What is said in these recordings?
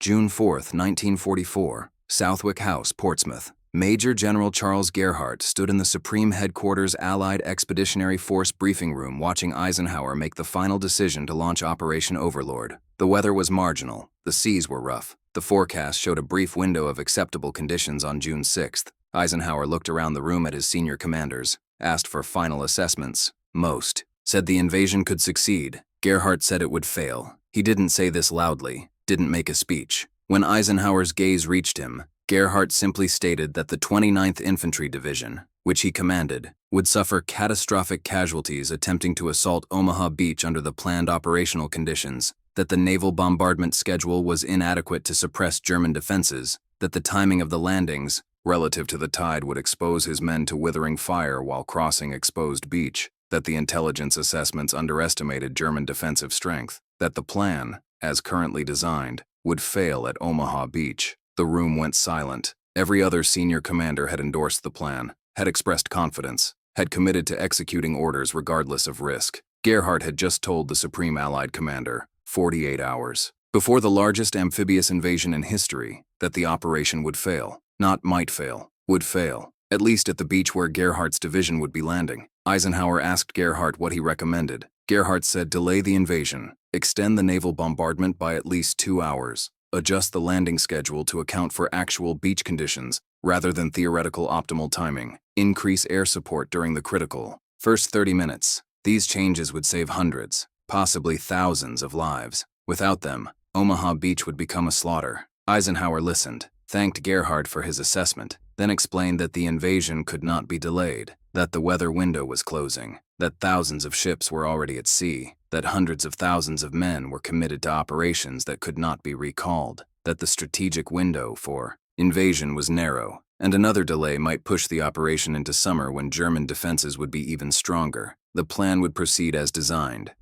June 4, 1944, Southwick House, Portsmouth. Major General Charles Gerhardt stood in the Supreme Headquarters Allied Expeditionary Force briefing room watching Eisenhower make the final decision to launch Operation Overlord. The weather was marginal, the seas were rough. The forecast showed a brief window of acceptable conditions on June 6th. Eisenhower looked around the room at his senior commanders, asked for final assessments. Most said the invasion could succeed. Gerhardt said it would fail. He didn't say this loudly, didn't make a speech. When Eisenhower's gaze reached him, Gerhardt simply stated that the 29th Infantry Division, which he commanded, would suffer catastrophic casualties attempting to assault Omaha Beach under the planned operational conditions, that the naval bombardment schedule was inadequate to suppress German defenses, that the timing of the landings, relative to the tide, would expose his men to withering fire while crossing exposed beach, that the intelligence assessments underestimated German defensive strength, that the plan, as currently designed, would fail at Omaha Beach. The room went silent. Every other senior commander had endorsed the plan, had expressed confidence, had committed to executing orders regardless of risk. Gerhardt had just told the Supreme Allied Commander, 48 hours before the largest amphibious invasion in history, that the operation would fail. Not might fail, would fail. At least at the beach where Gerhardt's division would be landing. Eisenhower asked Gerhardt what he recommended. Gerhardt said delay the invasion, extend the naval bombardment by at least 2 hours, adjust the landing schedule to account for actual beach conditions rather than theoretical optimal timing, increase air support during the critical first 30 minutes. These changes would save hundreds, possibly thousands of lives. Without them, Omaha Beach would become a slaughter. Eisenhower listened, thanked Gerhardt for his assessment, then explained that the invasion could not be delayed, that the weather window was closing, that thousands of ships were already at sea, that hundreds of thousands of men were committed to operations that could not be recalled, that the strategic window for invasion was narrow, and another delay might push the operation into summer when German defenses would be even stronger. The plan would proceed as designed.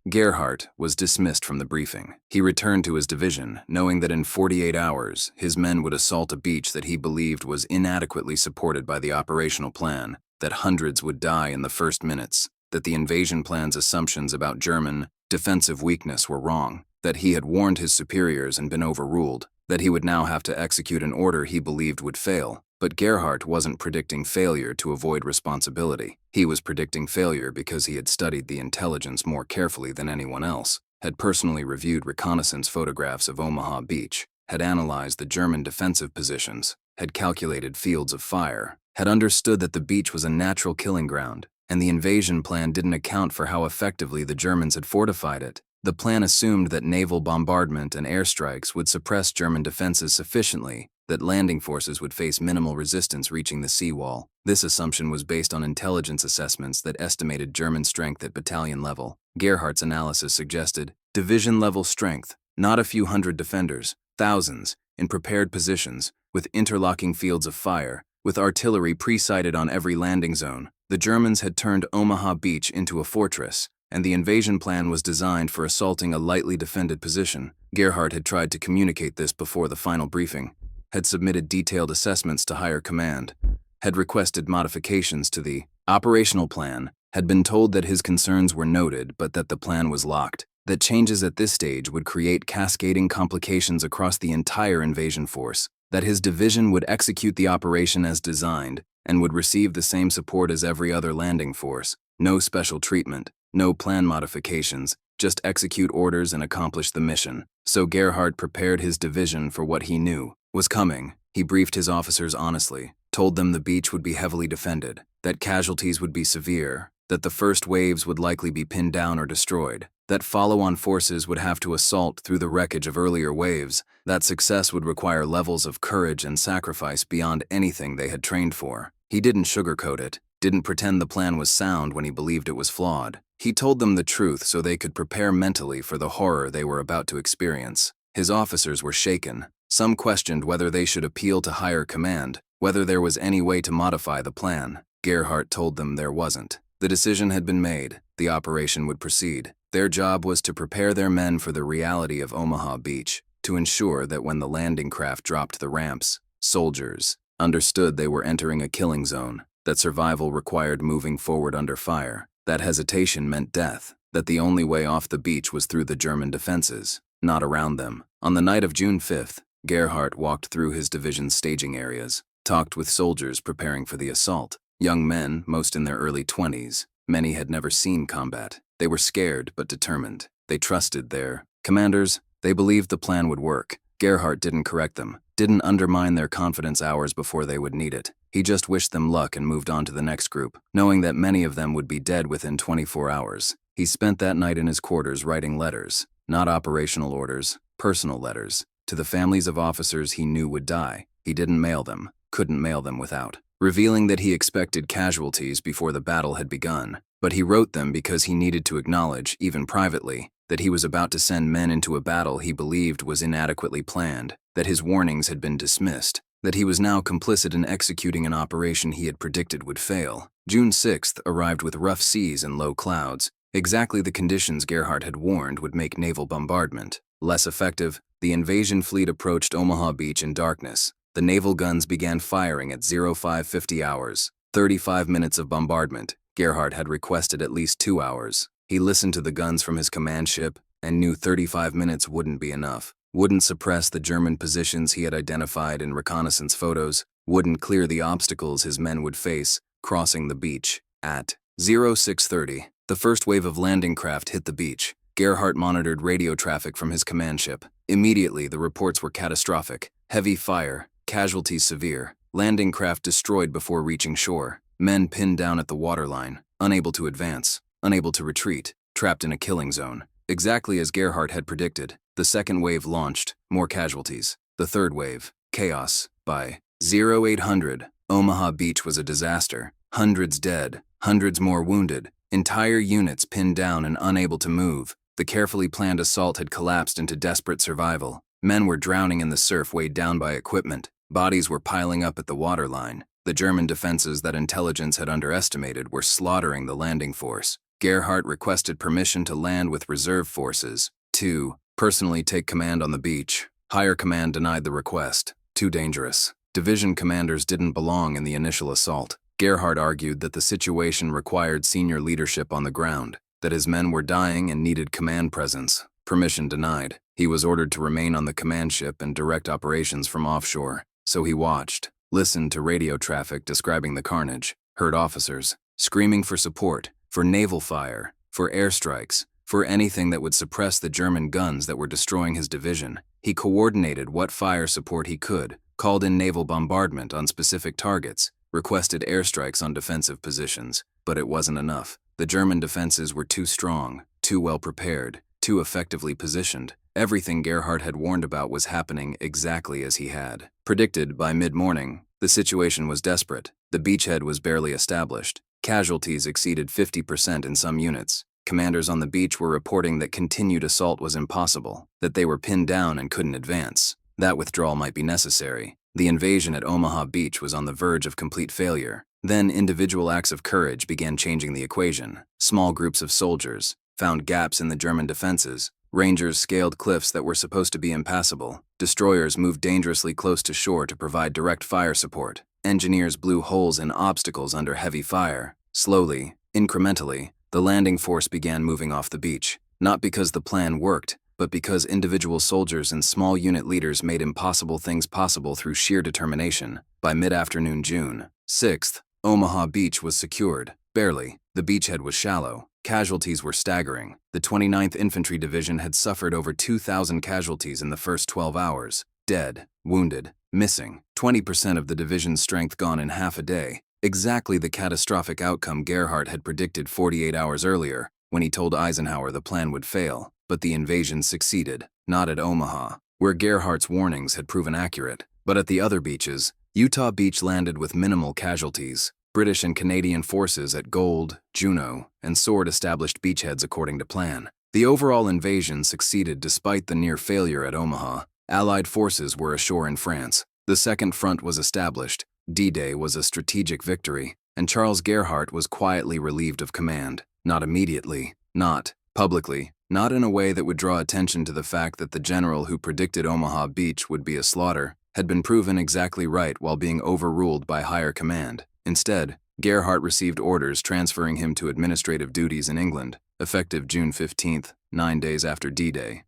Gerhardt was dismissed from the briefing. He returned to his division, knowing that in 48 hours, his men would assault a beach that he believed was inadequately supported by the operational plan, that hundreds would die in the first minutes, that the invasion plan's assumptions about German defensive weakness were wrong, that he had warned his superiors and been overruled, that he would now have to execute an order he believed would fail. But Gerhardt wasn't predicting failure to avoid responsibility. He was predicting failure because he had studied the intelligence more carefully than anyone else, had personally reviewed reconnaissance photographs of Omaha Beach, had analyzed the German defensive positions, had calculated fields of fire, had understood that the beach was a natural killing ground, and the invasion plan didn't account for how effectively the Germans had fortified it. The plan assumed that naval bombardment and airstrikes would suppress German defenses sufficiently that landing forces would face minimal resistance reaching the seawall. This assumption was based on intelligence assessments that estimated German strength at battalion level. Gerhardt's analysis suggested division-level strength, not a few hundred defenders, thousands, in prepared positions, with interlocking fields of fire, with artillery pre-sighted on every landing zone. The Germans had turned Omaha Beach into a fortress, and the invasion plan was designed for assaulting a lightly defended position. Gerhardt had tried to communicate this before the final briefing, had submitted detailed assessments to higher command, had requested modifications to the operational plan, had been told that his concerns were noted but that the plan was locked, that changes at this stage would create cascading complications across the entire invasion force, that his division would execute the operation as designed and would receive the same support as every other landing force, no special treatment, no plan modifications, just execute orders and accomplish the mission. So Gerhardt prepared his division for what he knew was coming. He briefed his officers honestly, told them the beach would be heavily defended, that casualties would be severe, that the first waves would likely be pinned down or destroyed, that follow-on forces would have to assault through the wreckage of earlier waves, that success would require levels of courage and sacrifice beyond anything they had trained for. He didn't sugarcoat it, didn't pretend the plan was sound when he believed it was flawed. He told them the truth so they could prepare mentally for the horror they were about to experience. His officers were shaken. Some questioned whether they should appeal to higher command, whether there was any way to modify the plan. Gerhardt told them there wasn't. The decision had been made. The operation would proceed. Their job was to prepare their men for the reality of Omaha Beach, to ensure that when the landing craft dropped the ramps, soldiers understood they were entering a killing zone, that survival required moving forward under fire, that hesitation meant death, that the only way off the beach was through the German defenses. not around them. On the night of June 5th, Gerhardt walked through his division's staging areas, talked with soldiers preparing for the assault. Young men, most in their early 20s, many had never seen combat. They were scared but determined. They trusted their commanders. They believed the plan would work. Gerhardt didn't correct them, didn't undermine their confidence hours before they would need it. He just wished them luck and moved on to the next group, knowing that many of them would be dead within 24 hours. He spent that night in his quarters writing letters, not operational orders, personal letters, to the families of officers he knew would die. He didn't mail them, couldn't mail them without revealing that he expected casualties before the battle had begun. But he wrote them because he needed to acknowledge, even privately, that he was about to send men into a battle he believed was inadequately planned, that his warnings had been dismissed, that he was now complicit in executing an operation he had predicted would fail. June 6th arrived with rough seas and low clouds, exactly the conditions Gerhardt had warned would make naval bombardment less effective. The invasion fleet approached Omaha Beach in darkness. The naval guns began firing at 0550 hours. 35 minutes of bombardment. Gerhardt had requested at least 2 hours. He listened to the guns from his command ship and knew 35 minutes wouldn't be enough, wouldn't suppress the German positions he had identified in reconnaissance photos, wouldn't clear the obstacles his men would face crossing the beach. At 0630, the first wave of landing craft hit the beach. Gerhardt monitored radio traffic from his command ship. Immediately, the reports were catastrophic. Heavy fire, casualties severe, landing craft destroyed before reaching shore, men pinned down at the waterline, unable to advance, unable to retreat, trapped in a killing zone. Exactly as Gerhardt had predicted, the second wave launched, more casualties. The third wave, chaos. By 0800, Omaha Beach was a disaster. Hundreds dead, hundreds more wounded, entire units pinned down and unable to move. The carefully planned assault had collapsed into desperate survival. Men were drowning in the surf weighed down by equipment. Bodies were piling up at the waterline. The German defenses that intelligence had underestimated were slaughtering the landing force. Gerhardt requested permission to land with reserve forces. To personally take command on the beach. Higher command denied the request. Too dangerous. Division commanders didn't belong in the initial assault. Gerhardt argued that the situation required senior leadership on the ground, that his men were dying and needed command presence. Permission denied. He was ordered to remain on the command ship and direct operations from offshore. So he watched, listened to radio traffic describing the carnage, heard officers screaming for support, for naval fire, for airstrikes, for anything that would suppress the German guns that were destroying his division. He coordinated what fire support he could, called in naval bombardment on specific targets, requested airstrikes on defensive positions, but it wasn't enough. The German defenses were too strong, too well prepared, too effectively positioned. Everything Gerhardt had warned about was happening exactly as he had predicted. By mid-morning, the situation was desperate. The beachhead was barely established. Casualties exceeded 50% in some units. Commanders on the beach were reporting that continued assault was impossible, that they were pinned down and couldn't advance. That withdrawal might be necessary. The invasion at Omaha Beach was on the verge of complete failure. Then individual acts of courage began changing the equation. Small groups of soldiers found gaps in the German defenses. Rangers scaled cliffs that were supposed to be impassable. Destroyers moved dangerously close to shore to provide direct fire support. Engineers blew holes in obstacles under heavy fire. Slowly, incrementally, the landing force began moving off the beach. Not because the plan worked, but because individual soldiers and small unit leaders made impossible things possible through sheer determination. By mid-afternoon June 6th, Omaha Beach was secured. Barely. The beachhead was shallow. Casualties were staggering. The 29th Infantry Division had suffered over 2,000 casualties in the first 12 hours. Dead, wounded, missing. 20% of the division's strength gone in half a day. Exactly the catastrophic outcome Gerhardt had predicted 48 hours earlier, when he told Eisenhower the plan would fail. But the invasion succeeded. Not at Omaha, where Gerhardt's warnings had proven accurate, but at the other beaches. Utah Beach landed with minimal casualties. British and Canadian forces at Gold, Juno, and Sword established beachheads according to plan. The overall invasion succeeded despite the near failure at Omaha. Allied forces were ashore in France. The Second Front was established. D-Day was a strategic victory, and Charles Gerhardt was quietly relieved of command. Not immediately, not publicly, not in a way that would draw attention to the fact that the general who predicted Omaha Beach would be a slaughter had been proven exactly right while being overruled by higher command. Instead, Gerhardt received orders transferring him to administrative duties in England, effective June 15th, 9 days after D-Day.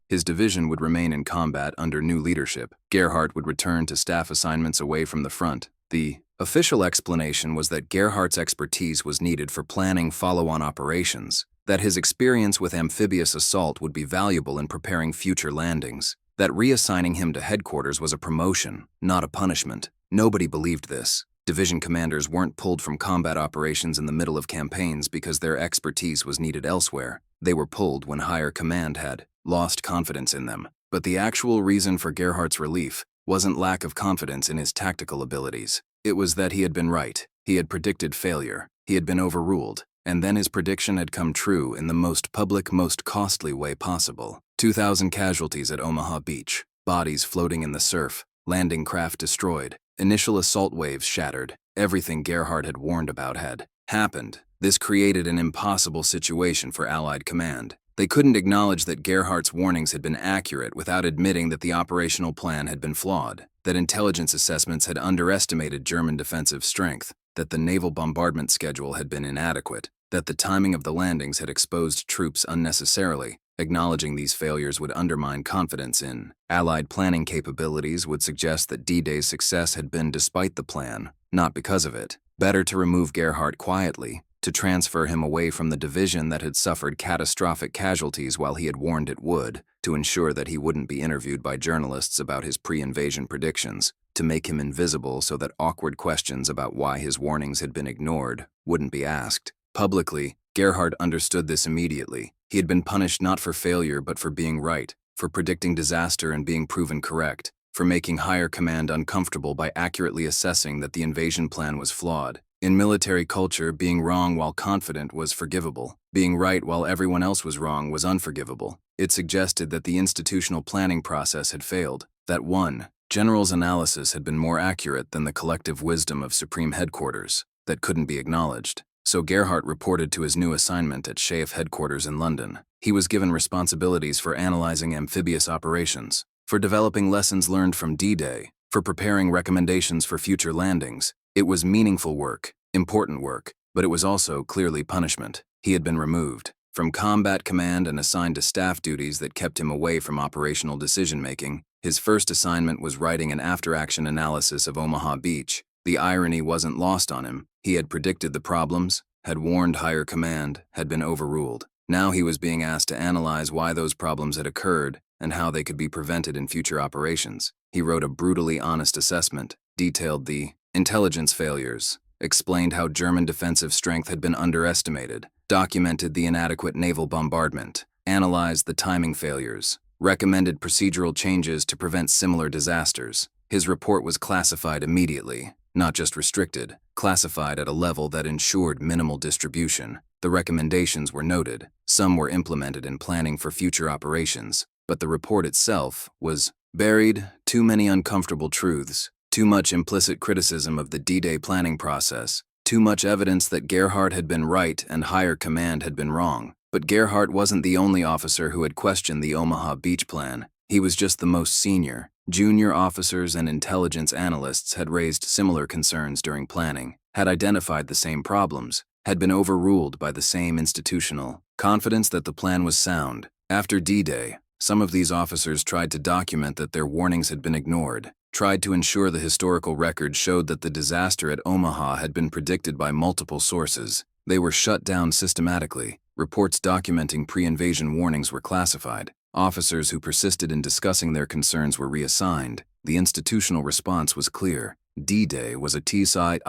His division would remain in combat under new leadership. Gerhardt would return to staff assignments away from the front. The official explanation was that Gerhardt's expertise was needed for planning follow-on operations, that his experience with amphibious assault would be valuable in preparing future landings, that reassigning him to headquarters was a promotion, not a punishment. Nobody believed this. Division commanders weren't pulled from combat operations in the middle of campaigns because their expertise was needed elsewhere. They were pulled when higher command had lost confidence in them. But the actual reason for Gerhardt's relief wasn't lack of confidence in his tactical abilities. It was that he had been right. He had predicted failure. He had been overruled. And then his prediction had come true in the most public, most costly way possible. 2,000 casualties at Omaha Beach, bodies floating in the surf, landing craft destroyed, initial assault waves shattered. Everything Gerhardt had warned about had happened. This created an impossible situation for Allied command. They couldn't acknowledge that Gerhardt's warnings had been accurate without admitting that the operational plan had been flawed, that intelligence assessments had underestimated German defensive strength, that the naval bombardment schedule had been inadequate, that the timing of the landings had exposed troops unnecessarily. Acknowledging these failures would undermine confidence in Allied planning capabilities, would suggest that D-Day's success had been despite the plan, not because of it. Better to remove Gerhardt quietly, to transfer him away from the division that had suffered catastrophic casualties while he had warned it would, to ensure that he wouldn't be interviewed by journalists about his pre-invasion predictions, to make him invisible so that awkward questions about why his warnings had been ignored wouldn't be asked. Publicly, Gerhardt understood this immediately. He had been punished not for failure but for being right, for predicting disaster and being proven correct, for making higher command uncomfortable by accurately assessing that the invasion plan was flawed. In military culture, being wrong while confident was forgivable. Being right while everyone else was wrong was unforgivable. It suggested that the institutional planning process had failed, that one general's analysis had been more accurate than the collective wisdom of Supreme Headquarters, that couldn't be acknowledged. So Gerhardt reported to his new assignment at SHAEF headquarters in London. He was given responsibilities for analyzing amphibious operations, for developing lessons learned from D-Day, for preparing recommendations for future landings. It was meaningful work, important work, but it was also clearly punishment. He had been removed from combat command and assigned to staff duties that kept him away from operational decision-making. His first assignment was writing an after-action analysis of Omaha Beach. The irony wasn't lost on him. He had predicted the problems, had warned higher command, had been overruled. Now he was being asked to analyze why those problems had occurred and how they could be prevented in future operations. He wrote a brutally honest assessment, detailed the intelligence failures, explained how German defensive strength had been underestimated, documented the inadequate naval bombardment, analyzed the timing failures, recommended procedural changes to prevent similar disasters. His report was classified immediately, not just restricted, classified at a level that ensured minimal distribution. The recommendations were noted. Some were implemented in planning for future operations, but the report itself was buried. Too many uncomfortable truths, too much implicit criticism of the D-Day planning process, too much evidence that Gerhardt had been right and higher command had been wrong. But Gerhardt wasn't the only officer who had questioned the Omaha Beach plan. He was just the most senior. Junior officers and intelligence analysts had raised similar concerns during planning, had identified the same problems, had been overruled by the same institutional confidence that the plan was sound. After D-Day, some of these officers tried to document that their warnings had been ignored, tried to ensure the historical record showed that the disaster at Omaha had been predicted by multiple sources. They were shut down systematically. Reports documenting pre-invasion warnings were classified. Officers who persisted in discussing their concerns were reassigned. The institutional response was clear. D-Day was a T-side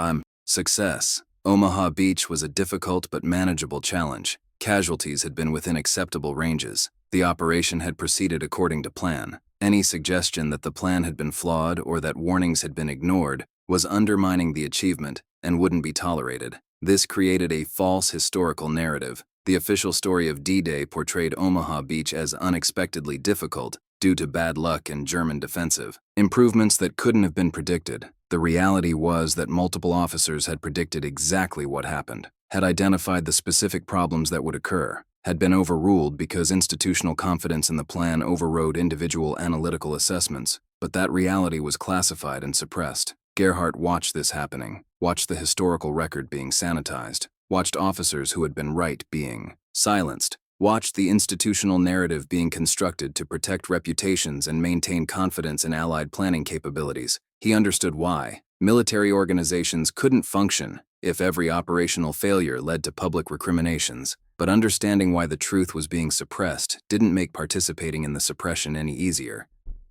success. Omaha Beach was a difficult but manageable challenge. Casualties had been within acceptable ranges. The operation had proceeded according to plan. Any suggestion that the plan had been flawed or that warnings had been ignored was undermining the achievement and wouldn't be tolerated. This created a false historical narrative. The official story of D-Day portrayed Omaha Beach as unexpectedly difficult due to bad luck and German defensive improvements that couldn't have been predicted. The reality was that multiple officers had predicted exactly what happened, had identified the specific problems that would occur, had been overruled because institutional confidence in the plan overrode individual analytical assessments, but that reality was classified and suppressed. Gerhardt watched this happening, watched the historical record being sanitized, watched officers who had been right being silenced, watched the institutional narrative being constructed to protect reputations and maintain confidence in Allied planning capabilities. He understood why military organizations couldn't function if every operational failure led to public recriminations, but understanding why the truth was being suppressed didn't make participating in the suppression any easier.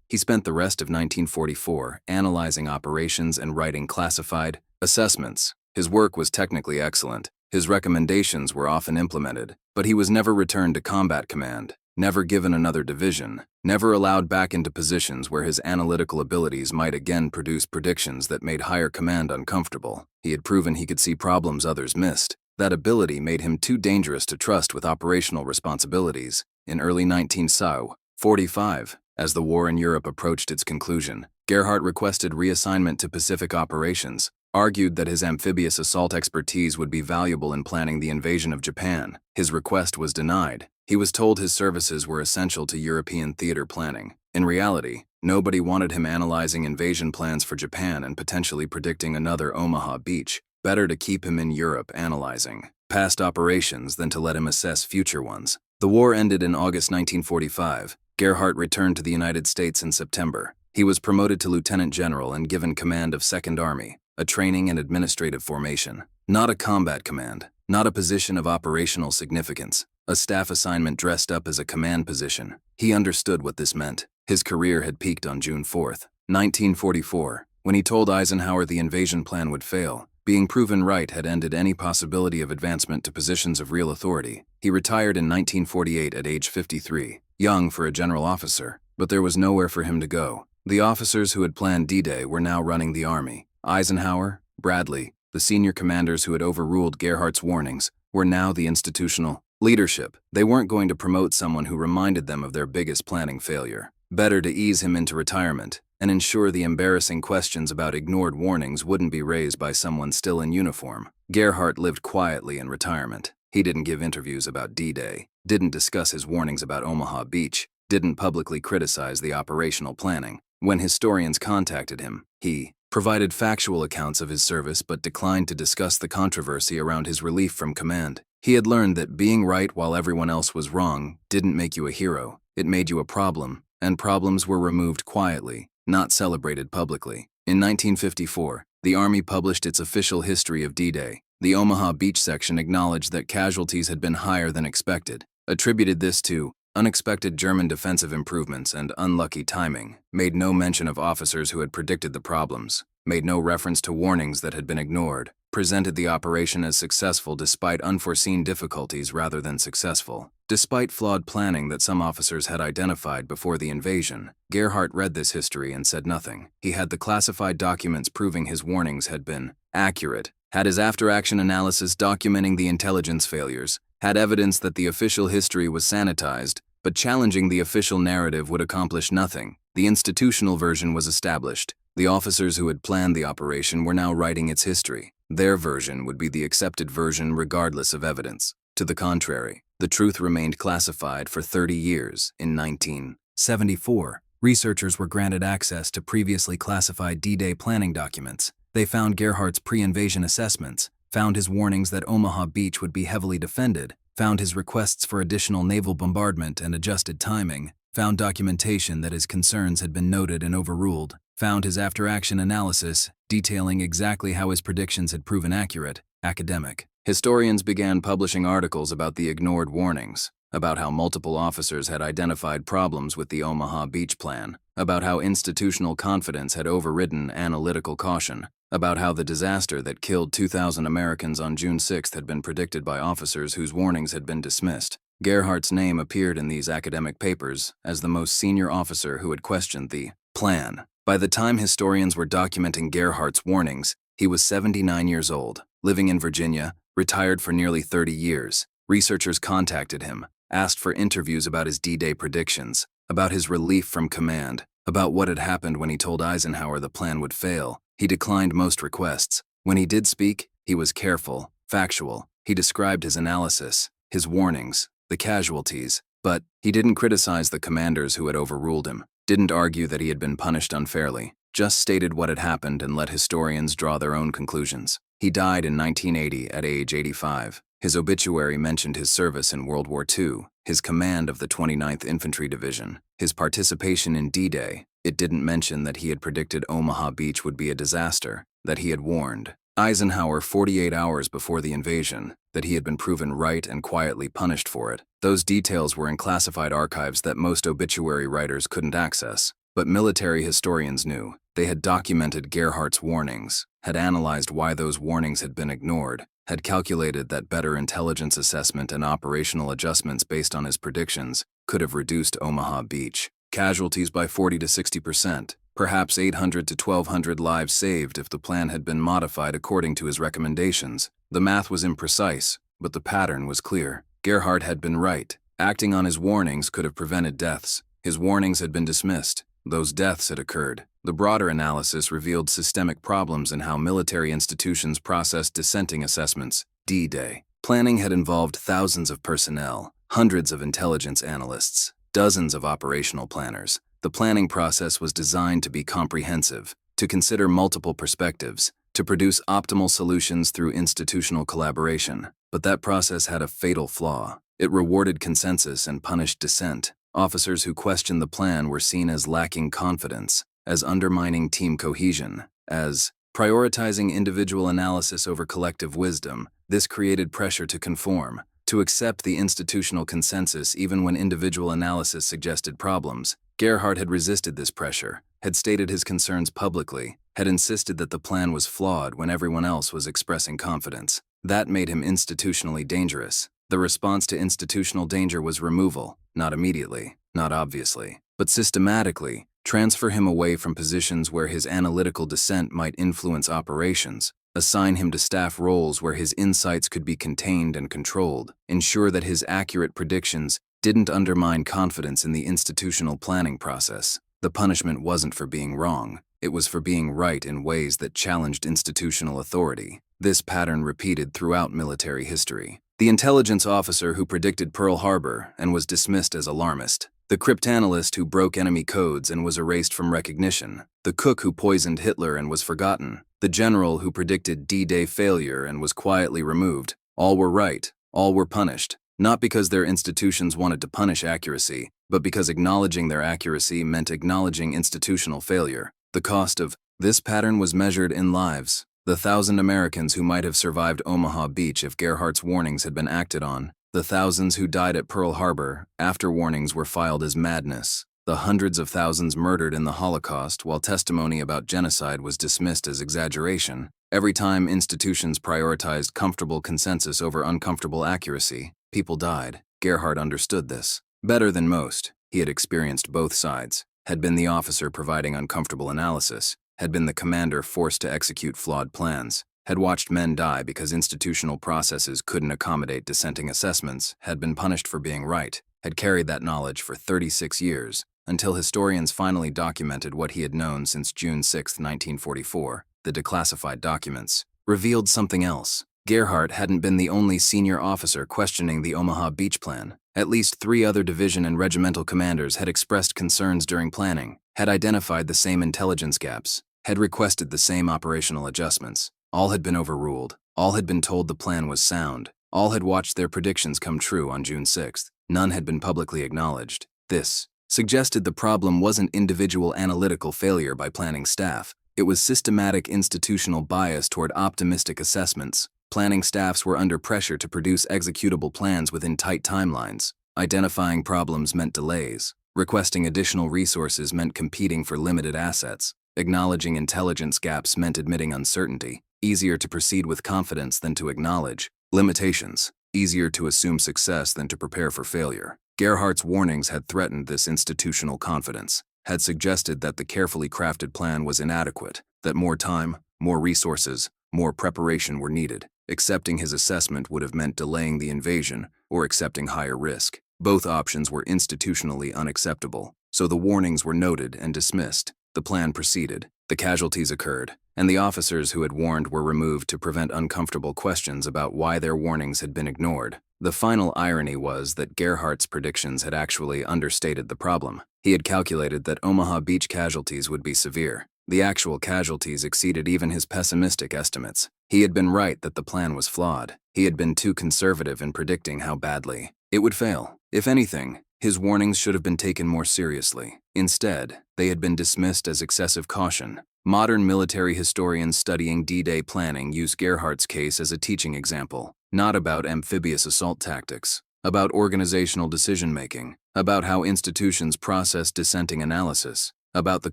He spent the rest of 1944 analyzing operations and writing classified assessments. His work was technically excellent. His recommendations were often implemented, but he was never returned to combat command, never given another division, never allowed back into positions where his analytical abilities might again produce predictions that made higher command uncomfortable. He had proven he could see problems others missed. That ability made him too dangerous to trust with operational responsibilities. In early 1945, as the war in Europe approached its conclusion, Gerhardt requested reassignment to Pacific operations, argued that his amphibious assault expertise would be valuable in planning the invasion of Japan. His request was denied. He was told his services were essential to European theater planning. In reality, nobody wanted him analyzing invasion plans for Japan and potentially predicting another Omaha Beach. Better to keep him in Europe analyzing past operations than to let him assess future ones. The war ended in August 1945. Gerhardt returned to the United States in September. He was promoted to lieutenant general and given command of 2nd Army, a training and administrative formation. Not a combat command, not a position of operational significance, a staff assignment dressed up as a command position. He understood what this meant. His career had peaked on June 4, 1944, when he told Eisenhower the invasion plan would fail. Being proven right had ended any possibility of advancement to positions of real authority. He retired in 1948 at age 53, young for a general officer, but there was nowhere for him to go. The officers who had planned D-Day were now running the Army. Eisenhower, Bradley, the senior commanders who had overruled Gerhardt's warnings, were now the institutional leadership. They weren't going to promote someone who reminded them of their biggest planning failure. Better to ease him into retirement and ensure the embarrassing questions about ignored warnings wouldn't be raised by someone still in uniform. Gerhardt lived quietly in retirement. He didn't give interviews about D-Day, didn't discuss his warnings about Omaha Beach, didn't publicly criticize the operational planning. When historians contacted him, he provided factual accounts of his service but declined to discuss the controversy around his relief from command. He had learned that being right while everyone else was wrong didn't make you a hero. It made you a problem, and problems were removed quietly, not celebrated publicly. In 1954, the Army published its official history of D-Day. The Omaha Beach section acknowledged that casualties had been higher than expected, attributed this to unexpected German defensive improvements and unlucky timing, made no mention of officers who had predicted the problems, made no reference to warnings that had been ignored, presented the operation as successful despite unforeseen difficulties rather than successful. Despite flawed planning that some officers had identified before the invasion, Gerhardt read this history and said nothing. He had the classified documents proving his warnings had been accurate, had his after-action analysis documenting the intelligence failures, had evidence that the official history was sanitized, but challenging the official narrative would accomplish nothing. The institutional version was established. The officers who had planned the operation were now writing its history. Their version would be the accepted version regardless of evidence. To the contrary, the truth remained classified for 30 years. In 1974, researchers were granted access to previously classified D-Day planning documents. They found Gerhardt's pre-invasion assessments, found his warnings that Omaha Beach would be heavily defended, found his requests for additional naval bombardment and adjusted timing, found documentation that his concerns had been noted and overruled, found his after-action analysis detailing exactly how his predictions had proven accurate. Academic historians began publishing articles about the ignored warnings, about how multiple officers had identified problems with the Omaha Beach plan, about how institutional confidence had overridden analytical caution, about how the disaster that killed 2,000 Americans on June 6 had been predicted by officers whose warnings had been dismissed. Gerhardt's name appeared in these academic papers as the most senior officer who had questioned the plan. By the time historians were documenting Gerhardt's warnings, he was 79 years old, living in Virginia, retired for nearly 30 years. Researchers contacted him, asked for interviews about his D-Day predictions, about his relief from command, about what had happened when he told Eisenhower the plan would fail. He declined most requests. When he did speak, he was careful, factual. He described his analysis, his warnings, the casualties, but he didn't criticize the commanders who had overruled him, didn't argue that he had been punished unfairly, just stated what had happened and let historians draw their own conclusions. He died in 1980 at age 85. His obituary mentioned his service in World War II, his command of the 29th Infantry Division, his participation in D-Day. It didn't mention that he had predicted Omaha Beach would be a disaster, that he had warned Eisenhower 48 hours before the invasion, that he had been proven right and quietly punished for it. Those details were in classified archives that most obituary writers couldn't access. But military historians knew. They had documented Gerhardt's warnings, had analyzed why those warnings had been ignored, had calculated that better intelligence assessment and operational adjustments based on his predictions could have reduced Omaha Beach casualties by 40 to 60%, perhaps 800 to 1,200 lives saved if the plan had been modified according to his recommendations. The math was imprecise, but the pattern was clear. Gerhardt had been right. Acting on his warnings could have prevented deaths. His warnings had been dismissed. Those deaths had occurred. The broader analysis revealed systemic problems in how military institutions processed dissenting assessments. D-Day. Planning had involved thousands of personnel, hundreds of intelligence analysts, dozens of operational planners. The planning process was designed to be comprehensive, to consider multiple perspectives, to produce optimal solutions through institutional collaboration. But that process had a fatal flaw. It rewarded consensus and punished dissent. Officers who questioned the plan were seen as lacking confidence, as undermining team cohesion, as prioritizing individual analysis over collective wisdom. This created pressure to conform, to accept the institutional consensus even when individual analysis suggested problems. Gerhardt had resisted this pressure, had stated his concerns publicly, had insisted that the plan was flawed when everyone else was expressing confidence. That made him institutionally dangerous. The response to institutional danger was removal, not immediately, not obviously, but systematically. Transfer him away from positions where his analytical dissent might influence operations, assign him to staff roles where his insights could be contained and controlled, ensure that his accurate predictions didn't undermine confidence in the institutional planning process. The punishment wasn't for being wrong, it was for being right in ways that challenged institutional authority. This pattern repeated throughout military history. The intelligence officer who predicted Pearl Harbor and was dismissed as alarmist, the cryptanalyst who broke enemy codes and was erased from recognition, the cook who poisoned Hitler and was forgotten, the general who predicted D-Day failure and was quietly removed. All were right, all were punished, not because their institutions wanted to punish accuracy, but because acknowledging their accuracy meant acknowledging institutional failure. The cost of this pattern was measured in lives. The 1,000 Americans who might have survived Omaha Beach if Gerhardt's warnings had been acted on, the thousands who died at Pearl Harbor after warnings were filed as madness, the hundreds of thousands murdered in the Holocaust while testimony about genocide was dismissed as exaggeration. Every time institutions prioritized comfortable consensus over uncomfortable accuracy, people died. Gerhardt understood this. Better than most, he had experienced both sides, had been the officer providing uncomfortable analysis, had been the commander forced to execute flawed plans, had watched men die because institutional processes couldn't accommodate dissenting assessments, had been punished for being right, had carried that knowledge for 36 years, until historians finally documented what he had known since June 6, 1944. The declassified documents revealed something else. Gerhardt hadn't been the only senior officer questioning the Omaha Beach plan. At least 3 other division and regimental commanders had expressed concerns during planning, had identified the same intelligence gaps, had requested the same operational adjustments. All had been overruled. All had been told the plan was sound. All had watched their predictions come true on June 6th. None had been publicly acknowledged. This suggested the problem wasn't individual analytical failure by planning staff. It was systematic institutional bias toward optimistic assessments. Planning staffs were under pressure to produce executable plans within tight timelines. Identifying problems meant delays. Requesting additional resources meant competing for limited assets. Acknowledging intelligence gaps meant admitting uncertainty. Easier to proceed with confidence than to acknowledge limitations. Easier to assume success than to prepare for failure. Gerhardt's warnings had threatened this institutional confidence, had suggested that the carefully crafted plan was inadequate, that more time, more resources, more preparation were needed. Accepting his assessment would have meant delaying the invasion or accepting higher risk. Both options were institutionally unacceptable, so the warnings were noted and dismissed. The plan proceeded, the casualties occurred, and the officers who had warned were removed to prevent uncomfortable questions about why their warnings had been ignored. The final irony was that Gerhardt's predictions had actually understated the problem. He had calculated that Omaha Beach casualties would be severe. The actual casualties exceeded even his pessimistic estimates. He had been right that the plan was flawed. He had been too conservative in predicting how badly it would fail. If anything, his warnings should have been taken more seriously. Instead, they had been dismissed as excessive caution. Modern military historians studying D-Day planning use Gerhardt's case as a teaching example, not about amphibious assault tactics, about organizational decision-making, about how institutions process dissenting analysis, about the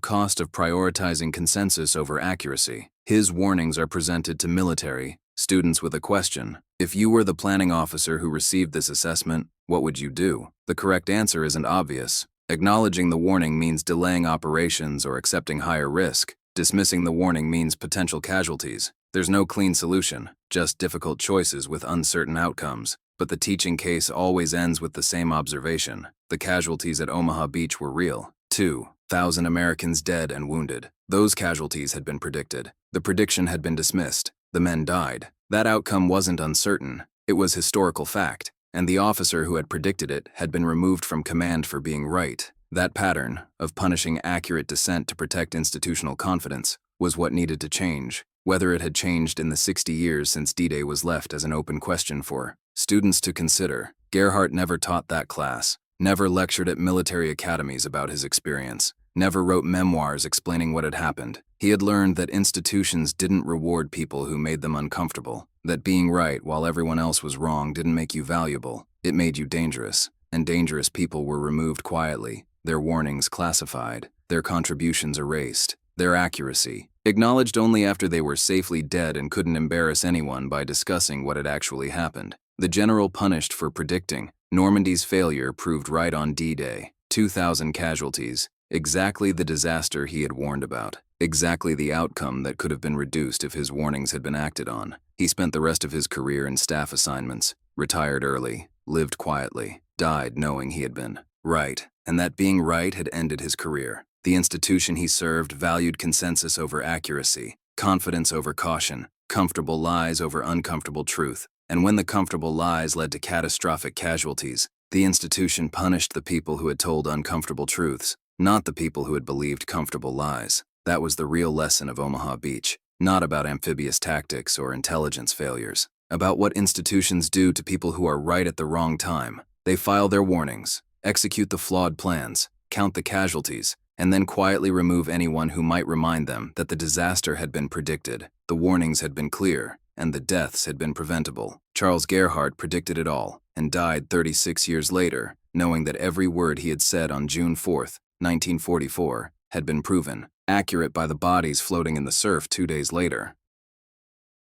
cost of prioritizing consensus over accuracy. His warnings are presented to military students with a question: if you were the planning officer who received this assessment, what would you do? The correct answer isn't obvious. Acknowledging the warning means delaying operations or accepting higher risk. Dismissing the warning means potential casualties. There's no clean solution, just difficult choices with uncertain outcomes. But the teaching case always ends with the same observation: the casualties at Omaha Beach were real. 2,000 Americans dead and wounded. Those casualties had been predicted. The prediction had been dismissed. The men died. That outcome wasn't uncertain. It was historical fact, and the officer who had predicted it had been removed from command for being right. That pattern, of punishing accurate dissent to protect institutional confidence, was what needed to change. Whether it had changed in the 60 years since D-Day was left as an open question for students to consider. Gerhardt never taught that class, never lectured at military academies about his experience, never wrote memoirs explaining what had happened. He had learned that institutions didn't reward people who made them uncomfortable, that being right while everyone else was wrong didn't make you valuable, it made you dangerous, and dangerous people were removed quietly, their warnings classified, their contributions erased, their accuracy acknowledged only after they were safely dead and couldn't embarrass anyone by discussing what had actually happened. The general punished for predicting. Normandy's failure proved right on D-Day. 2,000 casualties. Exactly the disaster he had warned about. Exactly the outcome that could have been reduced if his warnings had been acted on. He spent the rest of his career in staff assignments, retired early, lived quietly, died knowing he had been right, and that being right had ended his career. The institution he served valued consensus over accuracy, confidence over caution, comfortable lies over uncomfortable truth. And when the comfortable lies led to catastrophic casualties, the institution punished the people who had told uncomfortable truths, not the people who had believed comfortable lies. That was the real lesson of Omaha Beach, not about amphibious tactics or intelligence failures, about what institutions do to people who are right at the wrong time. They file their warnings, execute the flawed plans, count the casualties, and then quietly remove anyone who might remind them that the disaster had been predicted, the warnings had been clear, and the deaths had been preventable. Charles Gerhardt predicted it all, and died 36 years later, knowing that every word he had said on June 4, 1944, had been proven accurate by the bodies floating in the surf 2 days later.